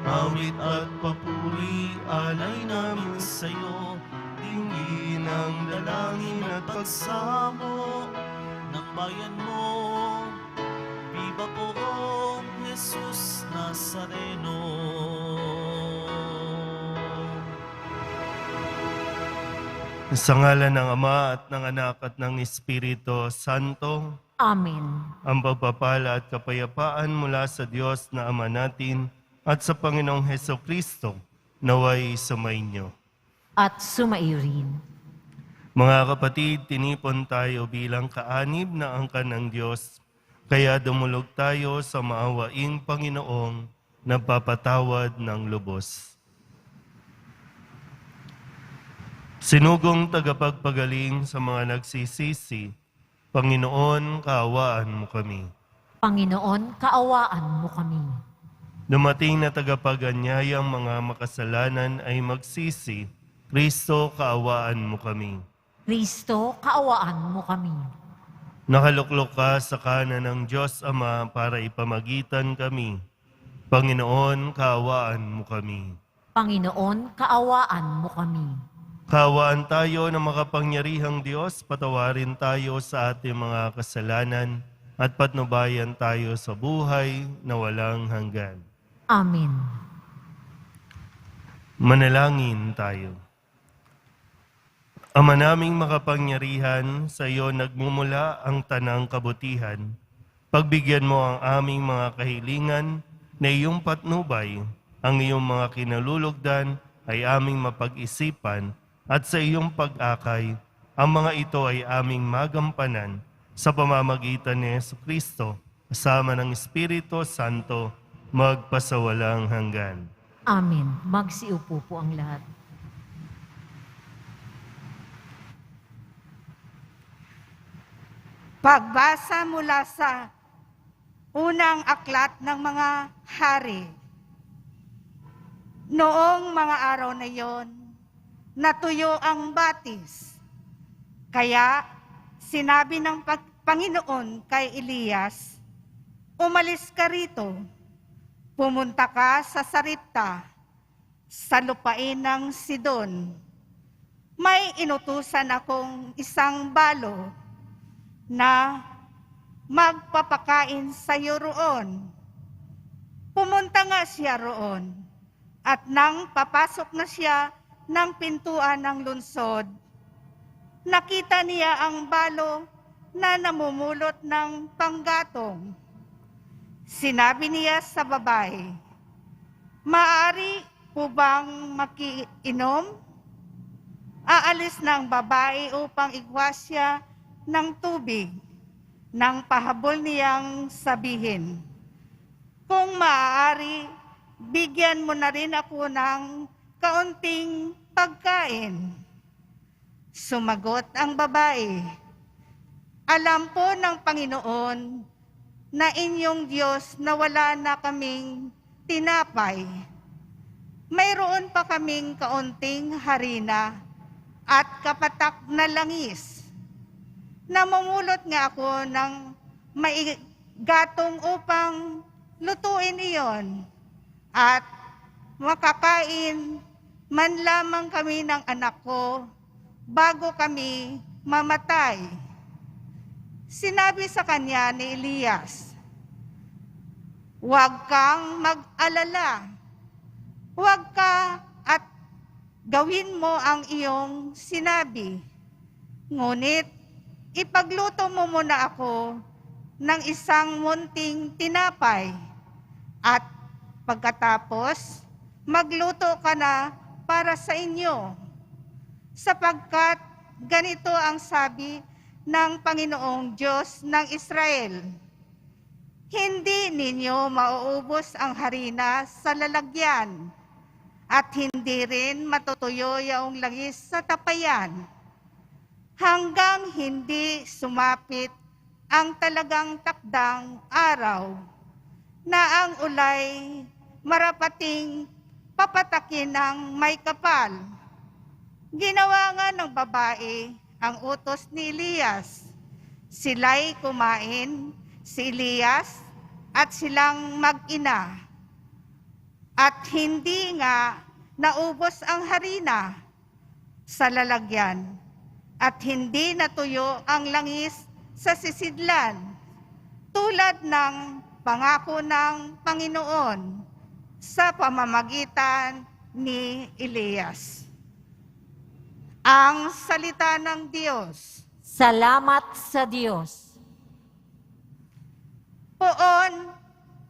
Awit at papuri, alay namin sa'yo. Tingin ang dalangin at pagsamo ng bayan mo. Viva poong Jesus Nazareno. Sa ngalan ng Ama at ng Anak at ng Espiritu Santo. Amen. Ang pagpapala at kapayapaan mula sa Diyos na Ama natin at sa Panginoong Hesukristo naway sumainyo. At sumaiyo rin. Mga kapatid, tinipon tayo bilang kaanib na angkan ng Diyos, kaya dumulog tayo sa maawaing Panginoong nagpapatawad ng lubos. Sinugong tagapagpagaling sa mga nagsisisi, Panginoon, kaawaan mo kami. Panginoon, kaawaan mo kami. Dumating na tagapaganyayang mga makasalanan ay magsisi, Kristo, kaawaan mo kami. Kristo, kaawaan mo kami. Nakaluklok ka sa kanan ng Diyos Ama para ipamagitan kami. Panginoon, kaawaan mo kami. Panginoon, kaawaan mo kami. Kaawaan tayo ng makapangyarihang Diyos, patawarin tayo sa ating mga kasalanan at patnubayan tayo sa buhay na walang hanggan. Amen. Manalangin tayo. Ama naming makapangyarihan, sa iyo nagmumula ang tanang kabutihan. Pagbigyan mo ang aming mga kahilingan na iyong patnubay, ang iyong mga kinalulugdan ay aming mapag-isipan, at sa iyong pag-akay, ang mga ito ay aming magampanan sa pamamagitan ni Jesucristo, kasama ng Espiritu Santo, magpasawalang hanggan. Amen. Magsiupo po ang lahat. Pagbasa mula sa unang aklat ng mga hari. Noong mga araw na yon, natuyo ang batis. Kaya sinabi ng Panginoon kay Elias, umalis ka rito, pumunta ka sa Saripta, sa lupain ng Sidon. May inutusan akong isang balo na magpapakain sa iyo roon. Pumunta nga siya roon, at nang papasok na siya ng pintuan ng lungsod, nakita niya ang balo na namumulot ng panggatong. Sinabi niya sa babae, maaari po bang makiinom? Aalis ng babae upang igwas siya ng tubig, nang pahabol niyang sabihin, kung maaari, bigyan mo na rin ako ng kaunting pagkain. Sumagot ang babae, alam po ng Panginoon na inyong Diyos na wala na kaming tinapay. Mayroon pa kaming kaunting harina at kapatak na langis. Namumulot nga ako ng maigatong upang lutuin iyon at makakain man lamang kami ng anak ko bago kami mamatay. Sinabi sa kanya ni Elias, huwag kang mag-alala, huwag ka at gawin mo ang iyong sinabi. Ngunit ipagluto mo muna ako ng isang munting tinapay at pagkatapos magluto ka na para sa inyo, sapagkat ganito ang sabi ng Panginoong Diyos ng Israel, hindi ninyo mauubos ang harina sa lalagyan at hindi rin matutuyo yung langis sa tapayan hanggang hindi sumapit ang talagang takdang araw na ang ulay marapating papatakin ng may kapal. Ginawa nga ng babae ang utos ni Elias. Sila'y kumain, si Elias at silang mag-ina. at hindi nga naubos ang harina sa lalagyan at hindi natuyo ang langis sa sisidlan tulad ng pangako ng Panginoon sa pamamagitan ni Elias. Ang salita ng Diyos. Salamat sa Diyos. Poon,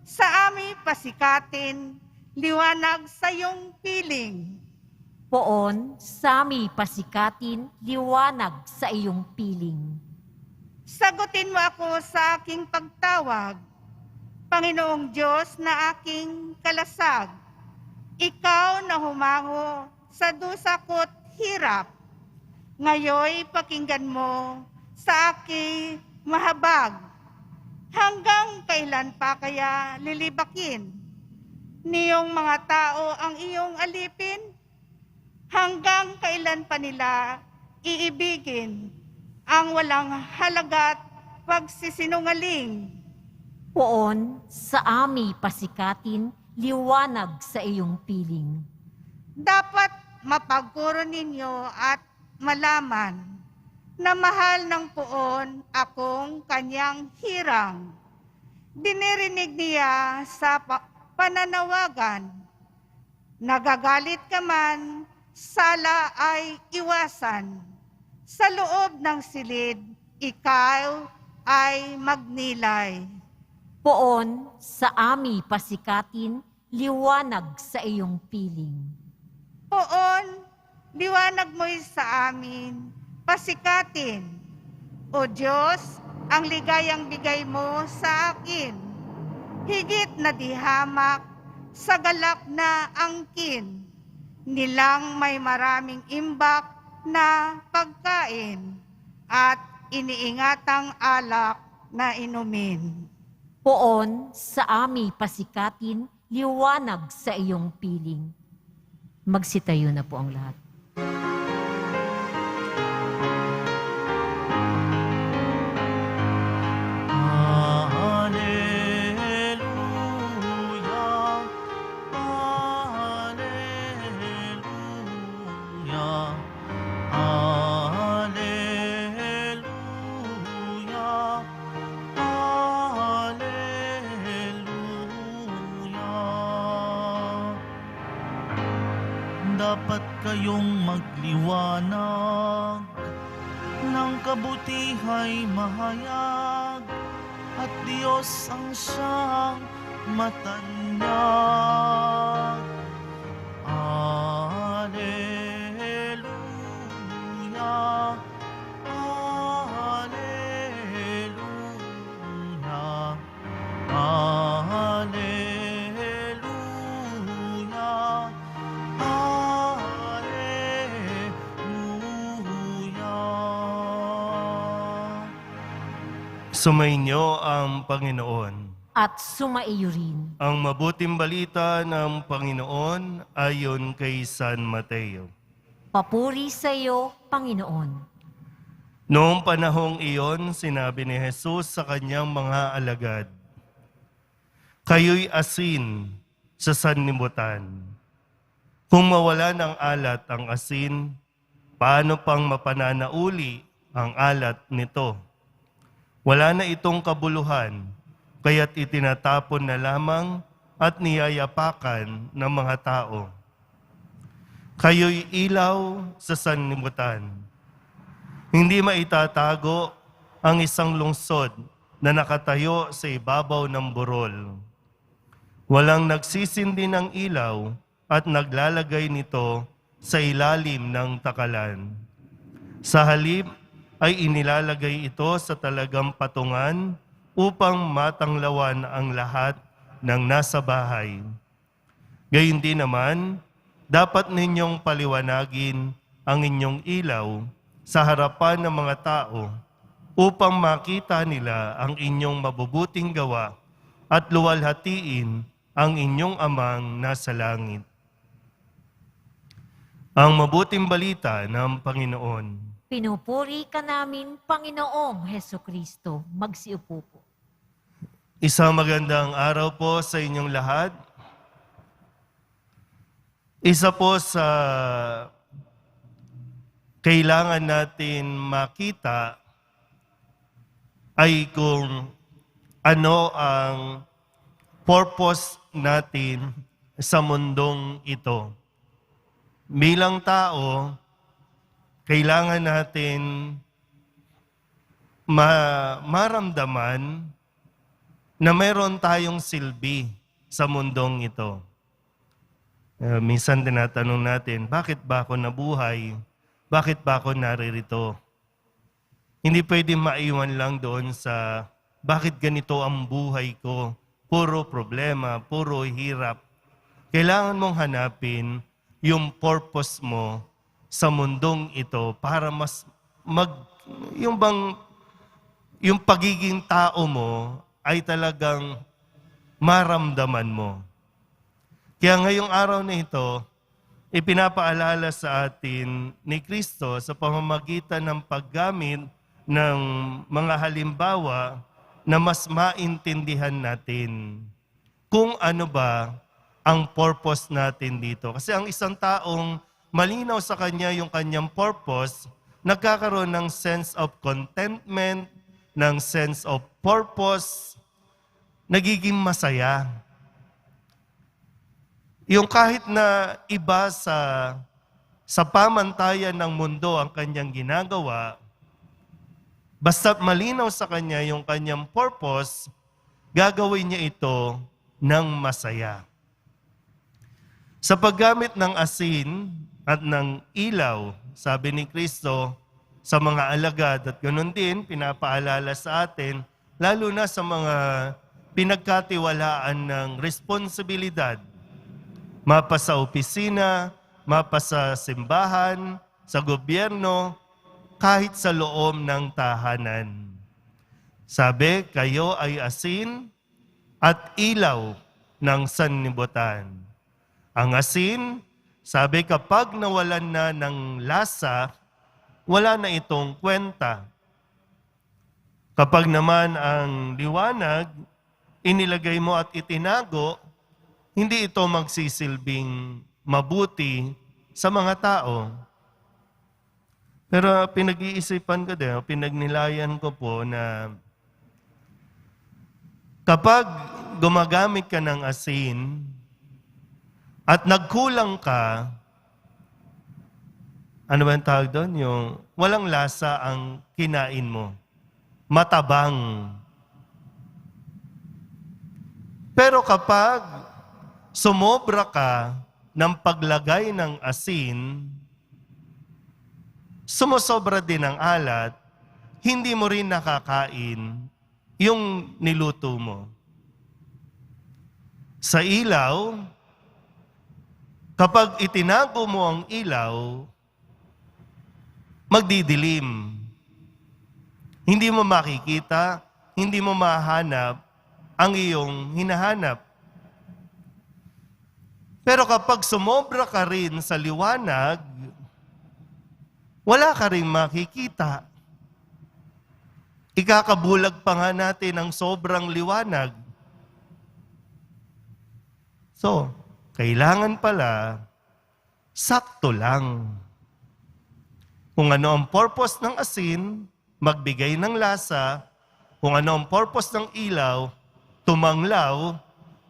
sa aming pasikatin, liwanag sa iyong piling. Poon, sami pasikatin, liwanag sa iyong piling. Sagutin mo ako sa aking pagtawag, Panginoong Diyos na aking kalasag. Ikaw na humango sa dusa ko't hirap. Ngayoy pakinggan mo sa aking mahabag. Hanggang kailan pa kaya lilibakin niyong mga tao ang iyong alipin? Hanggang kailan pa nila iibigin ang walang halaga't pagsisinungaling? Poon, sa ami pasikatin, liwanag sa iyong piling. Dapat mapagkuro ninyo at malaman na mahal ng poon akong kanyang hirang. Dinirinig niya sa pananawagan. Nagagalit ka man, sala ay iwasan. Sa loob ng silid, ikaw ay magnilay. Poon, sa ami pasikatin, liwanag sa iyong piling. Poon, liwanag mo'y sa amin, pasikatin. O Diyos, ang ligayang bigay mo sa akin, higit na di hamak sa galak na angkin, nilang may maraming imbak na pagkain at iniingatang alak na inumin. Poon, sa ami pasikatin, liwanag sa iyong piling. Magsitayo na po ang lahat. Dapat kayong magliwanag ng kabutihay mahayag at Diyos ang siyang matanyag. Alleluia, Alleluia, Alleluia. Sumainyo ang Panginoon. At sumaiyo rin. Ang mabuting balita ng Panginoon ayon kay San Mateo. Papuri sa iyo, Panginoon. Noong panahong iyon, sinabi ni Jesus sa kanyang mga alagad, "Kayo'y asin sa sanlibutan. Kung mawala ng alat ang asin, paano pang mapananauli ang alat nito? Wala na itong kabuluhan, kaya't itinatapon na lamang at niyayapakan ng mga tao. Kayo'y ilaw sa sanlibutan. Hindi maitatago ang isang lungsod na nakatayo sa ibabaw ng burol. Walang nagsisindi ng ilaw at naglalagay nito sa ilalim ng takalan. Sa halip ay inilalagay ito sa talagang patungan upang matanglawan ang lahat ng nasa bahay. Gayon din naman, dapat ninyong paliwanagin ang inyong ilaw sa harapan ng mga tao upang makita nila ang inyong mabubuting gawa at luwalhatiin ang inyong amang nasa langit." Ang mabuting balita ng Panginoon. Pinupuri ka namin, Panginoong Hesukristo. Magsiupo po. Isang magandang araw po sa inyong lahat. Isa po sa kailangan natin makita ay kung ano ang purpose natin sa mundong ito. Bilang tao, kailangan natin maramdaman na meron tayong silbi sa mundong ito. Minsan tinatanong natin, bakit ba ako nabuhay? Bakit ba ako naririto? Hindi pwedeng maiwan lang doon sa bakit ganito ang buhay ko? Puro problema, puro hirap. Kailangan mong hanapin yung purpose mo sa mundong ito para mas yung pagiging tao mo ay talagang maramdaman mo. Kaya ngayong araw na ito, ipinapaalala sa atin ni Kristo sa pamamagitan ng paggamit ng mga halimbawa na mas maintindihan natin kung ano ba ang purpose natin dito. Kasi ang isang taong malinaw sa kanya yung kanyang purpose, nagkakaroon ng sense of contentment, ng sense of purpose, nagiging masaya. Yung kahit na iba sa pamantayan ng mundo ang kanyang ginagawa, basta't malinaw sa kanya yung kanyang purpose, gagawin niya ito ng masaya. Sa paggamit ng asin at ng ilaw, sabi ni Kristo sa mga alagad at ganoon din, pinapaalala sa atin, lalo na sa mga pinagkatiwalaan ng responsibilidad, mapa sa opisina, mapa sa simbahan, sa gobyerno, kahit sa loob ng tahanan. Sabi, kayo ay asin at ilaw ng sanlibutan. Ang asin, sabi kapag nawalan na ng lasa, wala na itong kwenta. Kapag naman ang liwanag, inilagay mo at itinago, hindi ito magsisilbing mabuti sa mga tao. Pero pinag-iisipan ko din, pinagnilayan ko po na kapag gumagamit ka ng asin at nagkulang ka, ano ba ang tawag doon? Yung walang lasa ang kinain mo. Matabang. Pero kapag sumobra ka ng paglagay ng asin, sumusobra din ang alat, hindi mo rin nakakain yung niluto mo. Sa ilaw, kapag itinago mo ang ilaw, magdidilim. Hindi mo makikita, hindi mo mahanap ang iyong hinahanap. Pero kapag sumobra ka rin sa liwanag, wala ka rin makikita. Ikakabulag pa nga natin ang sobrang liwanag. So, kailangan pala, sakto lang. Kung ano ang purpose ng asin, magbigay ng lasa. Kung ano ang purpose ng ilaw, tumanglaw,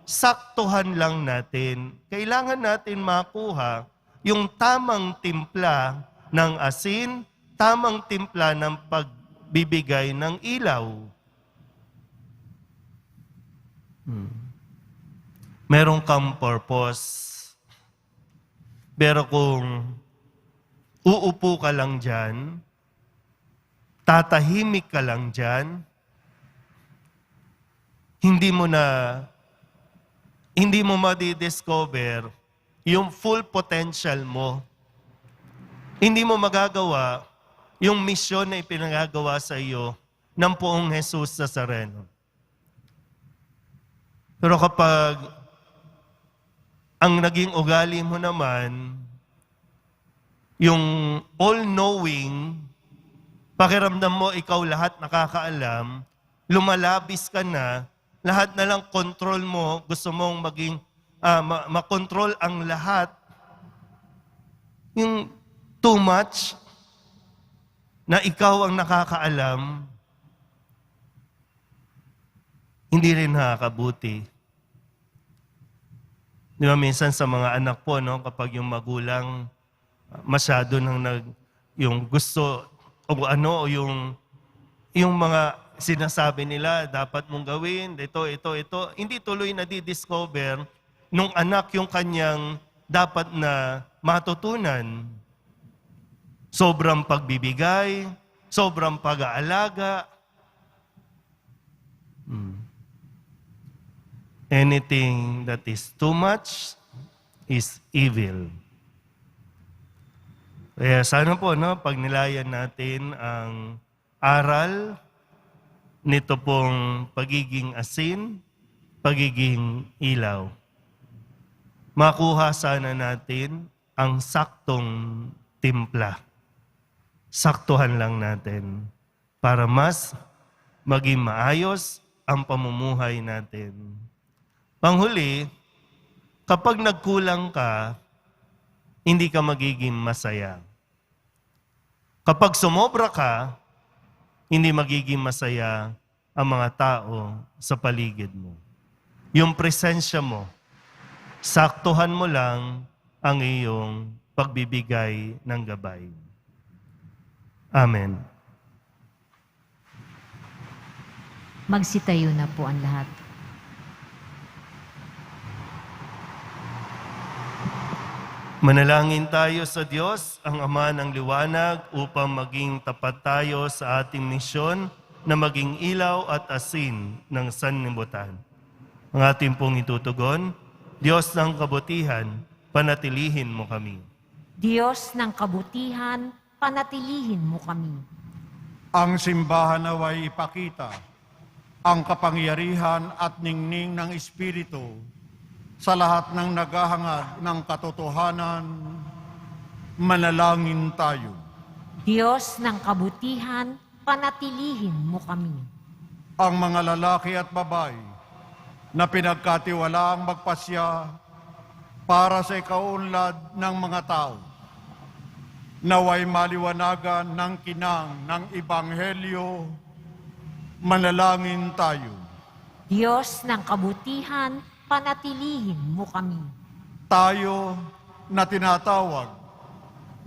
saktuhan lang natin. Kailangan natin makuha yung tamang timpla ng asin, tamang timpla ng pagbibigay ng ilaw. Meron kang purpose. Pero kung uupo ka lang dyan, tatahimik ka lang dyan, hindi mo madi-discover yung full potential mo. Hindi mo magagawa yung misyon na ipinagagawa sa iyo ng Poong Jesus Nazareno. Pero kapag ang naging ugali mo naman, yung all-knowing, pakiramdam mo ikaw lahat nakakaalam, lumalabis ka na, lahat na lang control mo, gusto mong maging makontrol ang lahat, yung too much na ikaw ang nakakaalam, hindi rin nakakabuti. Di ba minsan sa mga anak po, no, kapag yung magulang masyado nang yung gusto o ano, o yung mga sinasabi nila, dapat mong gawin, ito, hindi tuloy na di-discover nung anak yung kanyang dapat na matutunan. Sobrang pagbibigay, sobrang pag-aalaga. Anything that is too much is evil. Kaya sana po, no, pag nilayan natin ang aral nito pong pagiging asin, pagiging ilaw. Makuha sana natin ang saktong timpla. Saktuhan lang natin para mas maging maayos ang pamumuhay natin. Panghuli, kapag nagkulang ka, hindi ka magiging masaya. Kapag sumobra ka, hindi magiging masaya ang mga tao sa paligid mo. Yung presensya mo, saktuhan mo lang ang iyong pagbibigay ng gabay. Amen. Magsitayo na po ang lahat. Manalangin tayo sa Diyos, ang Ama ng Liwanag, upang maging tapat tayo sa ating misyon na maging ilaw at asin ng sanlibutan. Ang ating pong itutugon, Diyos ng kabutihan, panatilihin mo kami. Diyos ng kabutihan, panatilihin mo kami. Ang simbahan naway ipakita ang kapangyarihan at ningning ng Espiritu sa lahat ng naghahangad ng katotohanan. Manalangin tayo. Diyos ng kabutihan, panatilihin mo kami. Ang mga lalaki at babae na pinagkatiwalaang magpasya para sa ikaunlad ng mga tao, naway maliwanagan ng kinang ng Ebanghelyo. Manalangin tayo. Diyos ng kabutihan, panatilihin mo kami. Tayo na tinatawag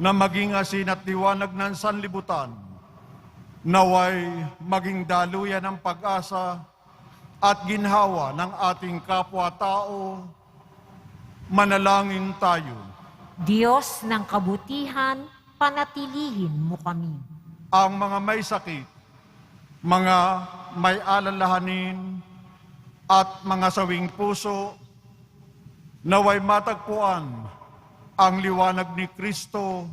na maging asin at liwanag ng sanlibutan, naway maging daluyan ng pag-asa at ginhawa ng ating kapwa-tao. Manalangin tayo. Diyos ng kabutihan, panatilihin mo kami. Ang mga may sakit, mga may alalahanin, at mga sawing puso, naway matagpuan ang liwanag ni Kristo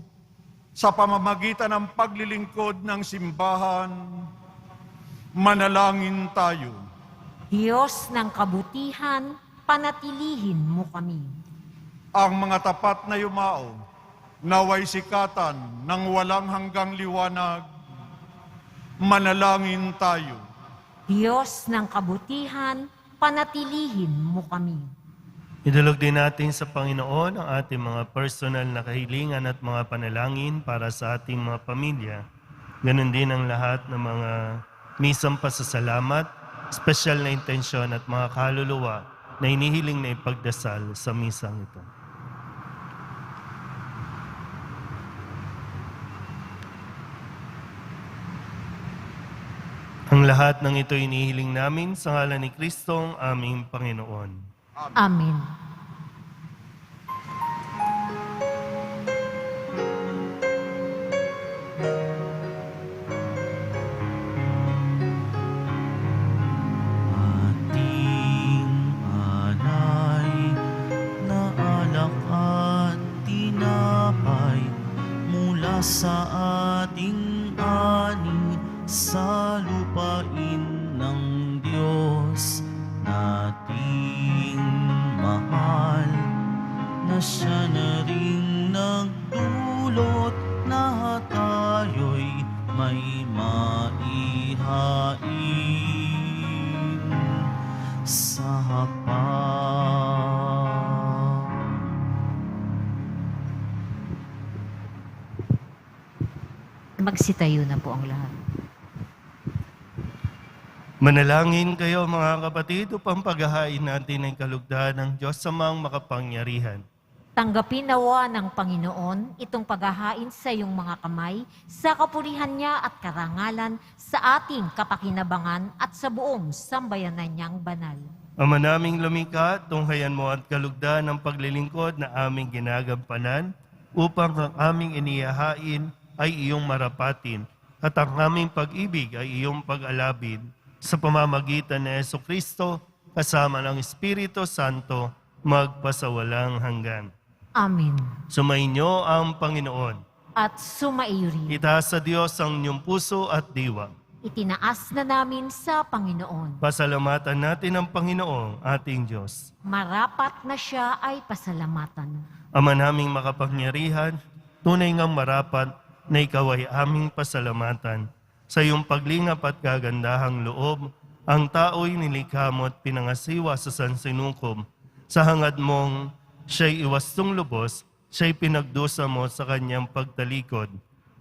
sa pamamagitan ng paglilingkod ng simbahan. Manalangin tayo. Diyos ng kabutihan, panatilihin mo kami. Ang mga tapat na yumao, naway sikatan ng walang hanggang liwanag. Manalangin tayo. Diyos ng kabutihan, panatilihin mo kami. Idulog din natin sa Panginoon ang ating mga personal na kahilingan at mga panalangin para sa ating mga pamilya. Ganon din ang lahat ng mga misang pasasalamat, espesyal na intensyon at mga kaluluwa na inihiling na ipagdasal sa misang ito. Ang lahat ng ito inihiling namin sa ngalan ni Kristong aming Panginoon. Amen. Ating alay na alak at tinapay mula sa ating ani sa lupain ng Diyos nating mahal, na siya na rin nagdulot na tayo'y may maihain sa hapag. Magsitayo na po ang lahat. Manalangin kayo mga kapatid upang paghahain natin ang kalugdan ng Diyos Amang makapangyarihan. Tanggapin nawa ng Panginoon itong paghahain sa iyong mga kamay sa kapurihan niya at karangalan sa ating kapakinabangan at sa buong sambayanan niyang banal. Ama naming lumikha, tunghayan mo at kalugdan ng paglilingkod na aming ginagampanan upang ang aming inihahain ay iyong marapatin at ang aming pag-ibig ay iyong pag-alabin sa pamamagitan ni Jesucristo kasama ng Espiritu Santo magpasawalang hanggan. Amen. Sumainyo ang Panginoon. At sumaiyo rin. Itaas sa Diyos ang inyong puso at diwa. Itinaas na namin sa Panginoon. Pasalamatan natin ang Panginoong ating Diyos. Marapat na siya ay pasalamatan. Ama naming makapangyarihan, tunay ngang marapat na ikaw ay aming pasalamatan. Sa iyong paglingap at kagandahang loob, ang tao'y nilikha mo at pinangasiwa sa sansinukob. Sa hangad mong siya'y iwastong lubos, siya'y pinagdusa mo sa kanyang pagtalikod.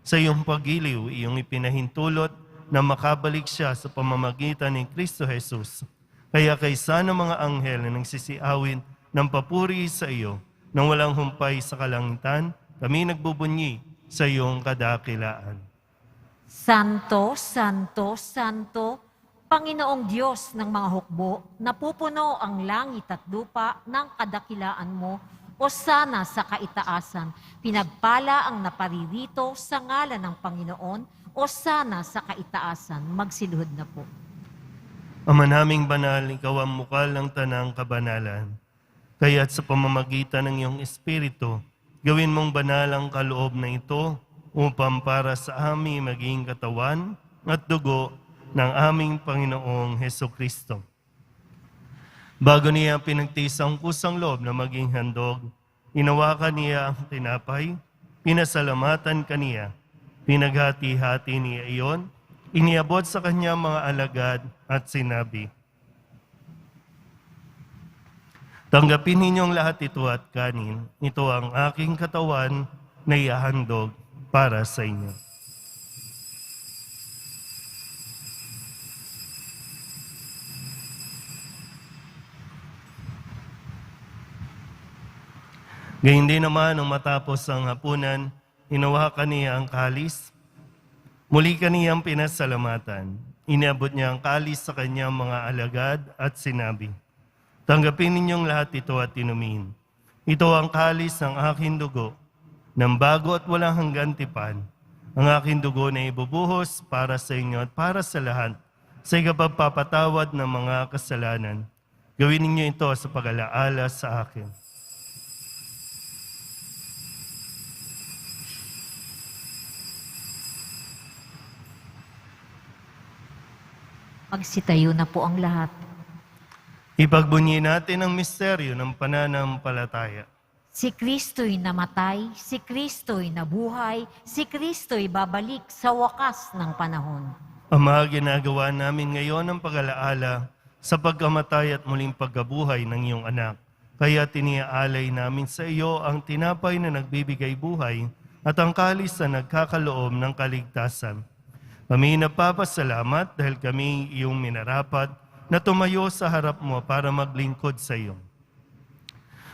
Sa iyong pagiliw, iyong ipinahintulot na makabalik siya sa pamamagitan ni Kristo Jesus. Kaya kaysa ng mga anghel na nagsisiawin ng papuri sa iyo, nang walang humpay sa kalangitan, kami nagbubunyi sa iyong kadakilaan. Santo, Santo, Santo, Panginoong Diyos ng mga hukbo, napupuno ang langit at lupa ng kadakilaan mo, o sana sa kaitaasan, pinagpala ang naparirito sa ngalan ng Panginoon, o sana sa kaitaasan, magsiluhod na po. Ama naming banal, ikaw ang mukal ng tanang kabanalan. Kaya't sa pamamagitan ng iyong Espiritu, gawin mong banal ang kaloob na ito upang para sa amin maging katawan at dugo ng aming Panginoong Hesukristo. Bago niya pinagtiis ang kusang loob na maging handog, inawakan niya ang tinapay, pinasalamatan kaniya, pinaghati-hati niya iyon, iniabot sa kanya mga alagad at sinabi, "Tanggapin ninyong lahat ito at kanin, ito ang aking katawan na ihahandog para sa inyo." Gayun din naman, nung matapos ang hapunan, hinawakan niya ang kalis. Muli kaniyang pinasalamatan. Iniabot niya ang kalis sa kanyang mga alagad at sinabi, "Tanggapin ninyong lahat ito at inumin. Ito ang kalis ng aking dugo, ng bago at walang hanggan tipan. Ang aking dugo na ibubuhos para sa inyo at para sa lahat, sa ikapagpapatawad ng mga kasalanan. Gawin ninyo ito sa pag-alaala sa akin." Magsitayo na po ang lahat. Ipagbunyi natin ang misteryo ng pananampalataya. Si Kristo'y namatay, si Kristo'y nabuhay, si Kristo'y babalik sa wakas ng panahon. Ama, ginagawa namin ngayon ang pag-alaala sa pagkamatay at muling pagkabuhay ng iyong anak. Kaya tiniaalay namin sa iyo ang tinapay na nagbibigay buhay at ang kalis na nagkakaloob ng kaligtasan. Kami nagpapasalamat dahil kami iyong minarapat na tumayo sa harap mo para maglingkod sa iyo.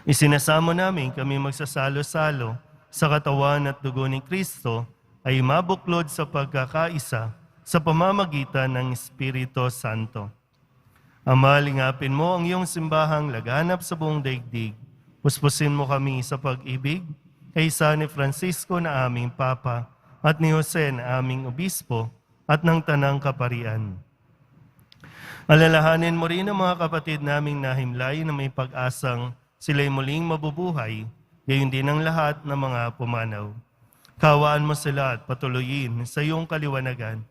Isinasamo namin kami magsasalo-salo sa katawan at dugo ni Kristo ay mabuklod sa pagkakaisa sa pamamagitan ng Espiritu Santo. Ama, lingapin mo ang iyong simbahang laganap sa buong daigdig. Puspusin mo kami sa pag-ibig kaysa ni Francisco na aming Papa at ni Jose na aming Obispo at ng Tanang Kaparian. Alalahanin mo rin ang mga kapatid naming nahimlay na may pag-asang sila'y muling mabubuhay, gayon din ang lahat ng mga pumanaw. Kawaan mo sila at patuloyin sa iyong kaliwanagan.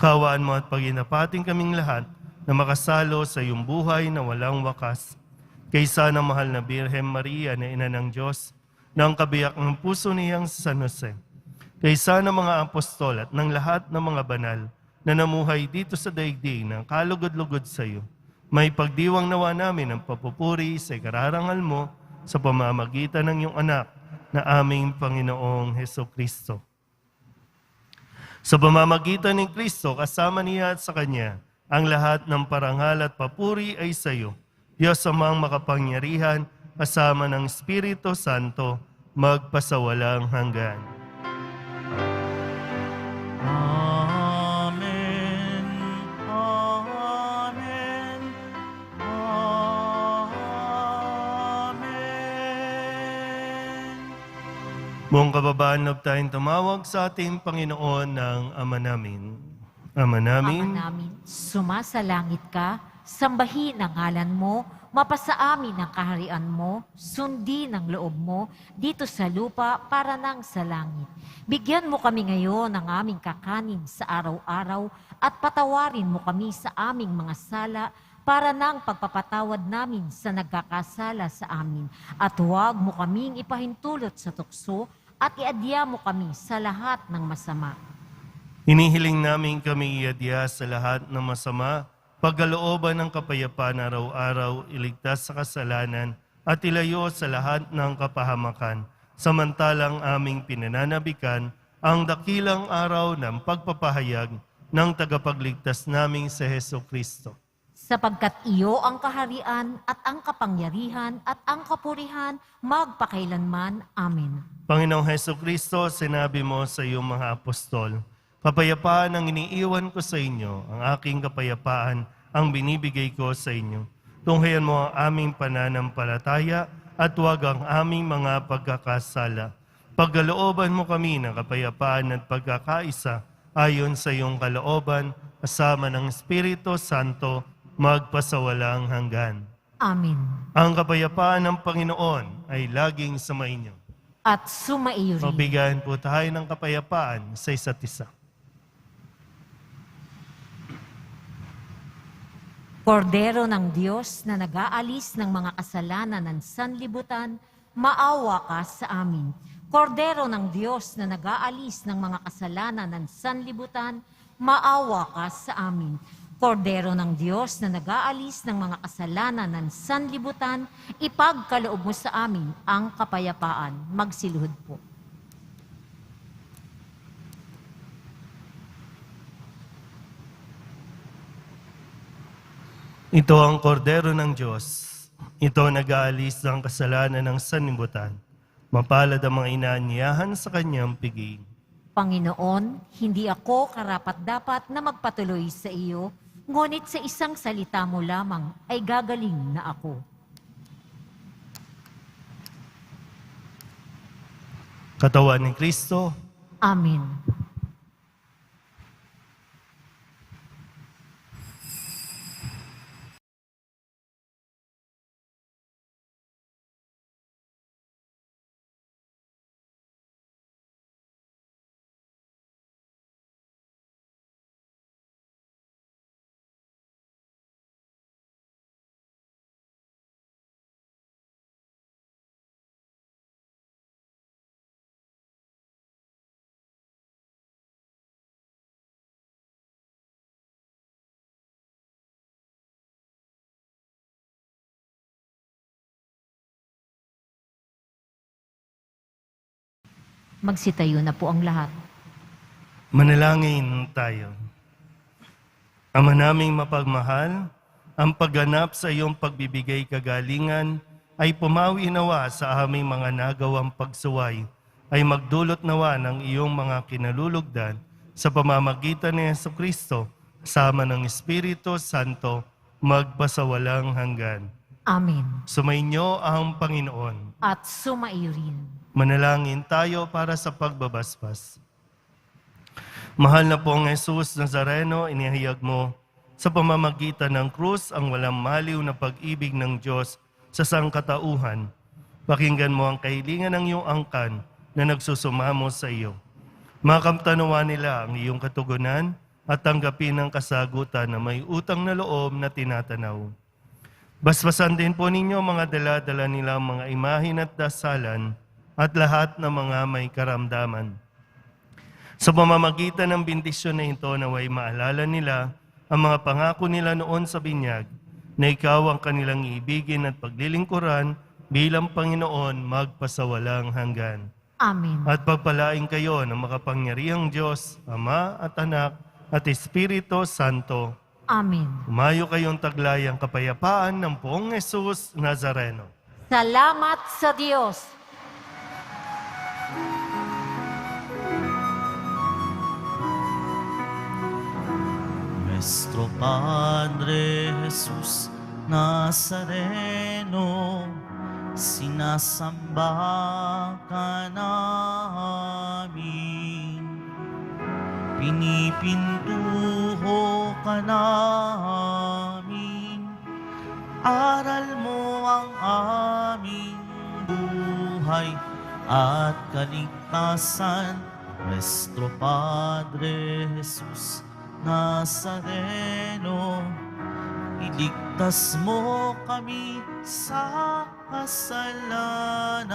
Kawaan mo at paginapating kaming lahat na makasalo sa iyong buhay na walang wakas. Kaysa ng mahal na Birhen Maria na Ina ng Diyos, na ang kabiyak ng puso niyang San Jose. Kaysa ng mga apostol at ng lahat ng mga banal na namuhay dito sa daigdig ng kalugod-lugod sa iyo, may pagdiwang nawa namin ang papupuri sa ikararangal mo sa pamamagitan ng iyong anak na aming Panginoong Hesukristo. Sa pamamagitan ni Kristo, kasama niya at sa Kanya, ang lahat ng parangal at papuri ay sa iyo, Diyos amang makapangyarihan, kasama ng Espiritu Santo, magpasawalang hanggan. Amen. Amen. Amen. Buong kababaan, loob tayong tumawag sa ating Panginoon ng Ama namin. Ama namin, Ama namin, sumasalangit ka, sambahin ang ngalan mo, mapasa amin ang kaharian mo, sundin ang loob mo, dito sa lupa para nang sa langit. Bigyan mo kami ngayon ng aming kakanin sa araw-araw at patawarin mo kami sa aming mga sala para nang pagpapatawad namin sa nagkakasala sa amin. At huwag mo kaming ipahintulot sa tukso at iadya mo kami sa lahat ng masama. hinihiling namin kami iadya sa lahat ng masama, pagkalooban ng kapayapaan araw-araw, iligtas sa kasalanan, at ilayo sa lahat ng kapahamakan, samantalang aming pinananabikan ang dakilang araw ng pagpapahayag ng tagapagligtas naming sa Hesukristo. Sapagkat iyo ang kaharian at ang kapangyarihan at ang kapurihan magpakailanman. Amen. Panginoong Hesukristo, sinabi mo sa iyong mga apostol, "Kapayapaan ang iniiwan ko sa inyo, ang aking kapayapaan ang binibigay ko sa inyo. Tunghayan mo ang aming pananampalataya at huwag ang aming mga pagkakasala. Pagkalooban mo kami ng kapayapaan at pagkakaisa ayon sa iyong kalooban, kasama ng Espiritu Santo, magpasawalang hanggan." Amen. Ang kapayapaan ng Panginoon ay laging sumainyo. At sumaiyo rin. Magbigyan po tayo ng kapayapaan sa isa't isa. Kordero ng Diyos na nag-aalis ng mga kasalanan ng sanlibutan, maawa ka sa amin. Kordero ng Diyos na nag-aalis ng mga kasalanan ng sanlibutan, maawa ka sa amin. Kordero ng Diyos na nag-aalis ng mga kasalanan ng sanlibutan, ipagkaloob mo sa amin ang kapayapaan. Magsiluhod po. Ito ang kordero ng Diyos. Ito nag-aalis ng kasalanan ng sanlibutan. Mapalad ang mga inaanyayahan sa kanyang piging. Panginoon, hindi ako karapat-dapat na magpatuloy sa iyo, ngunit sa isang salita mo lamang ay gagaling na ako. Katawan ni Kristo, Amen. Magsitayo na po ang lahat. manalangin tayo. Ama naming mapagmahal, ang pagganap sa iyong pagbibigay kagalingan ay pumawi nawa sa aming mga nagawang pagsuway, ay magdulot nawa ng iyong mga kinalulugdan sa pamamagitan ni Hesukristo, sama ng Espiritu Santo, magpasawalang hanggan. Amen. Sumainyo ang Panginoon. At sumaiyo rin. Manalangin tayo para sa pagbabasbas. Mahal na pong Jesus Nazareno, inihayag mo sa pamamagitan ng krus ang walang maliw na pag-ibig ng Diyos sa sangkatauhan. Pakinggan mo ang kahilingan ng iyong angkan na nagsusumamo sa iyo. Makamtanawa nila ang iyong katugunan at tanggapin ang kasagutan na may utang na loob na tinatanaw. Basbasan din po ninyo mga dala-dala nilang mga imahin at dasalan at lahat ng mga may karamdaman. Sa pamamagitan ng bendisyon na ito, naway maalala nila ang mga pangako nila noon sa binyag, na ikaw ang kanilang iibigin at paglilingkuran bilang Panginoon magpasawalang hanggan. Amen. At pagpalain kayo ng makapangyarihang Diyos, Ama at Anak at Espiritu Santo. Amen. Umayo kayong taglayang kapayapaan ng Poong Jesus Nazareno. Salamat sa Diyos. Nuestro Padre Jesus Nazareno, sinasamba ka namin. Pinipintuho ka namin. Aral mo ang aming buhay at kaligtasan. Nuestro Padre Jesus Nazareno, iligtas mo kami sa kasalanan.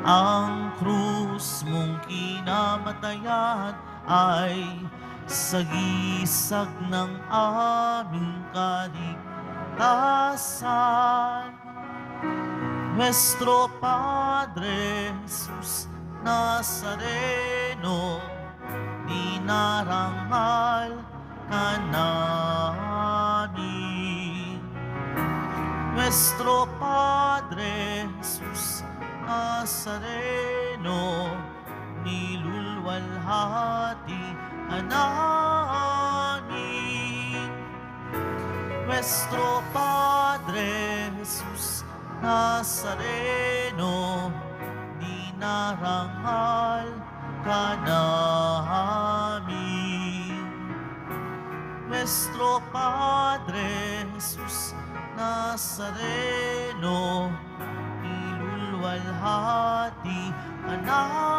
Ang krus mong kinamatayan ay sagisag ng aming kaligtasan. Nuestro Padre Jesus Nazareno, dinarangal ka namin. Nuestro Padre Jesus Nazareno, nilulwalhati ka namin. Nuestro Padre Jesus Nazareno, dinarangal ka namin. Nuestro Padre Jesus Nazareno, nilulwalhati ka namin.